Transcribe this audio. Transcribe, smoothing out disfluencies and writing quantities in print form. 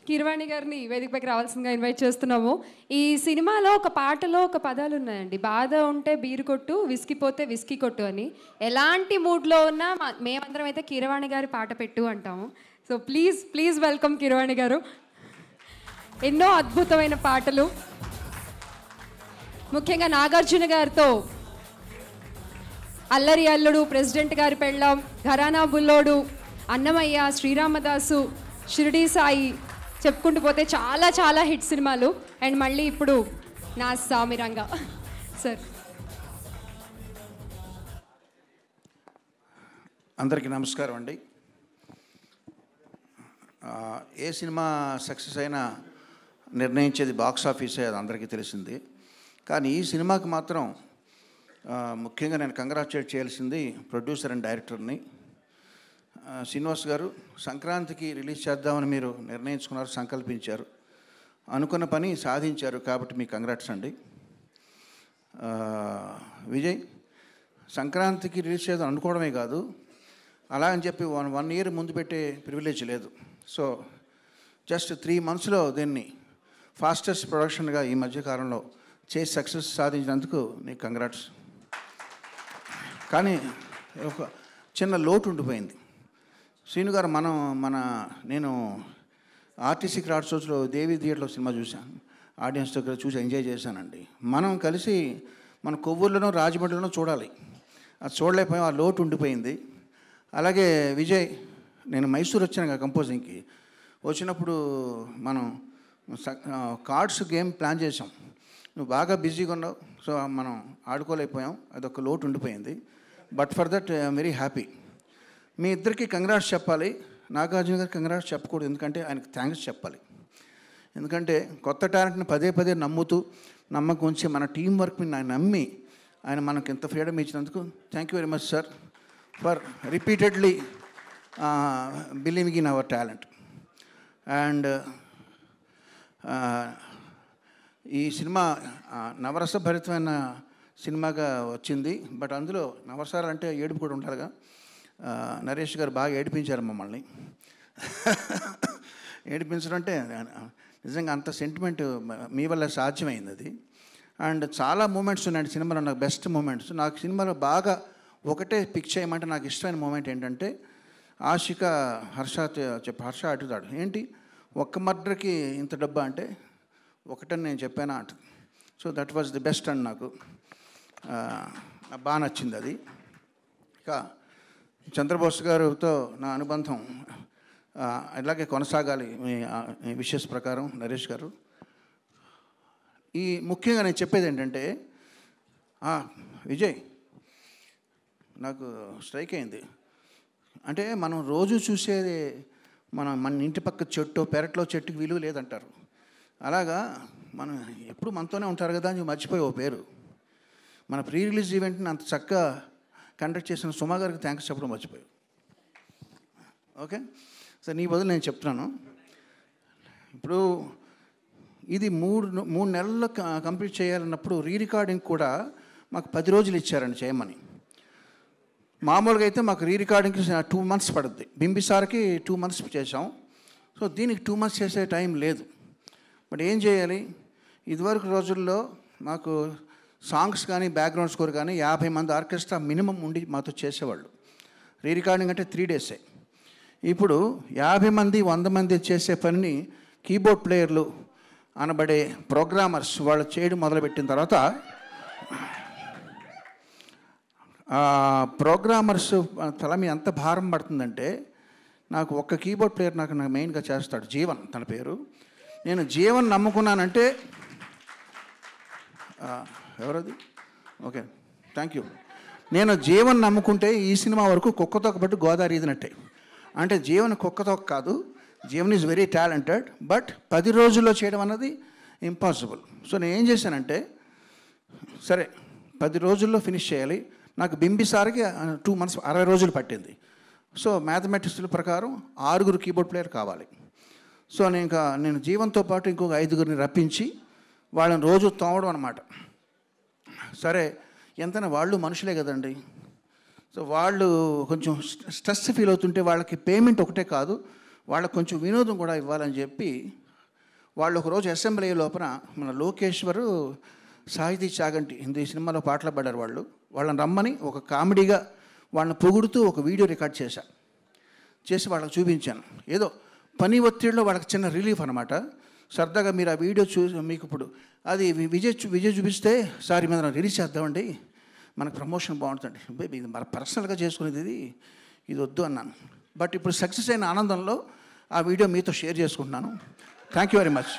కీరవాణి గారిని వేదికపైకి రావాల్సిందిగా ఇన్వైట్ చేస్తున్నాము. ఈ సినిమాలో ఒక పాటలో ఒక పదాలు ఉన్నాయండి, బాధ ఉంటే బీరు కొట్టు, విసిగిపోతే విస్కీ కొట్టు అని. ఎలాంటి మూడ్లో ఉన్నా మేమందరం అయితే కీరవాణి గారి పాట పెట్టు అంటాము. So please please welcome Keeravani గారు. ఎన్నో అద్భుతమైన పాటలు, ముఖ్యంగా నాగార్జున గారితో అల్లరి అల్లుడు, ప్రెసిడెంట్ గారి పెళ్ళాం, ఘరానా బుల్లోడు, అన్నమయ్య, శ్రీరామదాసు, షిరిడీ సాయి, చెప్పుకుంటూ పోతే చాలా చాలా హిట్ సినిమాలు. అండ్ మళ్ళీ ఇప్పుడు నా సామిరంగా సార్. అందరికీ నమస్కారం అండి. ఏ సినిమా సక్సెస్ అయినా నిర్ణయించేది బాక్స్ ఆఫీసే, అది అందరికీ తెలిసింది. కానీ ఈ సినిమాకి మాత్రం ముఖ్యంగా నేను కంగ్రాచులేట్ చేయాల్సింది ప్రొడ్యూసర్ అండ్ డైరెక్టర్ని. శ్రీనివాస్ గారు, సంక్రాంతికి రిలీజ్ చేద్దామని మీరు నిర్ణయించుకున్నారు, సంకల్పించారు, అనుకున్న పని సాధించారు, కాబట్టి మీకు కంగ్రాట్స్ అండి. విజయ్, సంక్రాంతికి రిలీజ్ చేద్దాం అనుకోవడమే కాదు, అలా అని చెప్పి వన్ ఇయర్ ముందు పెట్టే ప్రివిలేజ్ లేదు. సో జస్ట్ 3 monthsలో దీన్ని ఫాస్టెస్ట్ ప్రొడక్షన్గా ఈ మధ్యకాలంలో చేసి సక్సెస్ సాధించినందుకు నీకు కంగ్రాట్స్. కానీ ఒక చిన్న లోటు ఉండిపోయింది. శ్రీను గారు, నేను ఆర్టీసీ క్రాఫ్ట్ షోస్లో దేవి థియేటర్లో సినిమా చూశాను, ఆడియన్స్ దగ్గర చూసి ఎంజాయ్ చేశానండి. మనం కలిసి మన కొవ్వూరులోనో రాజమండ్రిలోనో చూడాలి, అది చూడలేకపోయాం, ఆ లోటు ఉండిపోయింది. అలాగే విజయ్, నేను మైసూర్ వచ్చాను కంపోజింగ్కి. వచ్చినప్పుడు మనం కార్డ్స్ గేమ్ ప్లాన్ చేసాం, నువ్వు బాగా బిజీగా ఉన్నావు, సో మనం ఆడుకోలేకపోయాం, అదొక లోటు ఉండిపోయింది. But for that I'm very happy. మీ ఇద్దరికి కంగ్రాట్స్ చెప్పాలి, నాగార్జున గారికి కంగ్రాట్స్ చెప్పకూడదు, ఎందుకంటే ఆయనకు థ్యాంక్స్ చెప్పాలి. ఎందుకంటే కొత్త టాలెంట్ని పదే పదే నమ్ముతూ, నమ్మకం ఉంచి, మన టీం వర్క్ మీద ఆయన నమ్మి ఆయన మనకు ఇంత ఫ్రీడమ్ ఇచ్చినందుకు thank you very much sir for repeatedly believing in our talent. And ఈ సినిమా నవరసభరితమైన సినిమాగా వచ్చింది. బట్ అందులో నవరసాలు అంటే ఏడుపు కూడా ఉండాలిగా. నరేష్ గారు బాగా ఏడిపించారు మమ్మల్ని. ఏడిపించడం అంటే నిజంగా అంత సెంటిమెంట్ మీ వల్ల సాధ్యమైంది అది. అండ్ చాలా మూమెంట్స్ ఉన్నాయండి సినిమాలో, నాకు బెస్ట్ మూమెంట్స్. నాకు సినిమాలో బాగా ఒకటే పిక్ చేయమంటే నాకు ఇష్టమైన మూమెంట్ ఏంటంటే, ఆషిక హర్ష అడుగుతాడు, ఏంటి ఒక్క మర్డర్కి ఇంత డబ్బా అంటే, ఒకటని నేను చెప్పానా అంట. So that was the best and నాకు బాగా నచ్చింది అది. ఇక చంద్రబోస్ గారితో నా అనుబంధం ఇలాగే కొనసాగాలి మీ విషెస్ ప్రకారం నరేష్ గారు. ఈ ముఖ్యంగా నేను చెప్పేది ఏంటంటే, విజయ్ నాకు స్ట్రైక్ అయింది. అంటే మనం రోజు చూసేది మన ఇంటి పక్క చెట్టు, పెరట్లో చెట్టుకి విలువ లేదంటారు. అలాగా మనం ఎప్పుడు మనతోనే ఉంటారు కదా అని మర్చిపోయి ఓ పేరు. మన ప్రీ రిలీజ్ ఈవెంట్ని అంత చక్కగా కండక్ట్ చేసిన సుమా గారికి థ్యాంక్స్ చెప్పడం మర్చిపోయావు. ఓకే సార్, నీ బదులు నేను చెప్తున్నాను. ఇప్పుడు ఇది మూడు నెలల్లో కంప్లీట్ చేయాలన్నప్పుడు రికార్డింగ్ కూడా మాకు 10 రోజులు ఇచ్చారండి చేయమని. మామూలుగా అయితే మాకు రికార్డింగ్కి 2 months పడుద్ది. బింబిసార్కి 2 months చేసాం. సో దీనికి 2 months చేసే టైం లేదు. బట్ ఏం చేయాలి, ఇదివరకు రోజుల్లో మాకు సాంగ్స్ కానీ బ్యాక్గ్రౌండ్ స్కోర్ కానీ 50 మంది ఆర్కెస్ట్రా మినిమం ఉండి మాతో చేసేవాళ్ళు. రికార్డింగ్ అంటే 3 days. ఇప్పుడు 50 మంది 100 మంది చేసే పనిని కీబోర్డ్ ప్లేయర్లు అనబడే ప్రోగ్రామర్స్ వాళ్ళు చేయడం మొదలుపెట్టిన తర్వాత, ప్రోగ్రామర్స్ తల మీద ఎంత భారం పడుతుందంటే, నాకు ఒక్క కీబోర్డ్ ప్లేయర్ నాకు మెయిన్గా చేస్తాడు, జీవన్ తన పేరు. నేను జీవన్ నమ్ముకున్నానంటే, ఎవరది? Okay, thank you. నేను జీవన్ నమ్ముకుంటే ఈ సినిమా వరకు కుక్కతోక బట్టి గోదావరి ఈదినట్టే. అంటే జీవన్ కుక్కతోక కాదు, Jeevan is very talented, but 10 రోజుల్లో చేయడం అన్నది ఇంపాసిబుల్. సో నేను ఏం చేశానంటే, సరే 10 రోజుల్లో ఫినిష్ చేయాలి. నాకు బింబిసార్కి 2 months 60 రోజులు పట్టింది. సో మ్యాథమెటిక్స్ ప్రకారం 6 కీబోర్డ్ ప్లేయర్ కావాలి. సో నేను జీవన్తో పాటు ఇంకొక 5 రప్పించి వాళ్ళని రోజు తోమడం అనమాట. సరే, ఎంతైనా వాళ్ళు మనుషులే కదండి. సో వాళ్ళు కొంచెం స్ట్రెస్ ఫీల్ అవుతుంటే వాళ్ళకి పేమెంట్ ఒకటే కాదు, వాళ్ళకు కొంచెం వినోదం కూడా ఇవ్వాలని చెప్పి వాళ్ళు ఒకరోజు అసెంబ్లీ లోపల మన లోకేశ్వరు, సాహితీ చాగంటి ఈ సినిమాలో పాటలు పాడారు. వాళ్ళని రమ్మని ఒక కామెడీగా వాళ్ళని పొగుడుతూ ఒక వీడియో రికార్డ్ చేసి వాళ్ళకి చూపించాను. ఏదో పని ఒత్తిడిలో వాళ్ళకి చిన్న రిలీఫ్ అనమాట. సరదాగా మీరు ఆ వీడియో చూసి మీకు ఇప్పుడు అది విజయ్ చూపిస్తే సార్ మీద రిలీజ్ చేద్దామండి, మనకు ప్రమోషన్ బాగుంటుంది. బేబీ ఇది మన పర్సనల్గా చేసుకునేది, ఇది వద్దు అన్నాను. బట్ ఇప్పుడు సక్సెస్ అయిన ఆనందంలో ఆ వీడియో మీతో షేర్ చేసుకుంటున్నాను. Thank you very much.